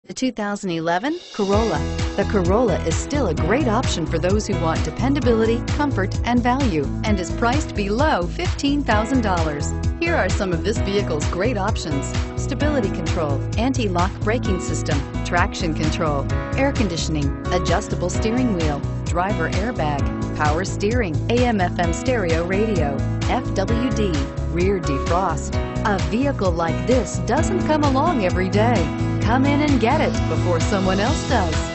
The 2011 Corolla. The Corolla is still a great option for those who want dependability, comfort, and value, and is priced below $15,000. Here are some of this vehicle's great options: stability control, anti-lock braking system, traction control, air conditioning, adjustable steering wheel, driver airbag, power steering, AM/FM stereo radio, FWD, rear defrost. A vehicle like this doesn't come along every day. Come in and get it before someone else does.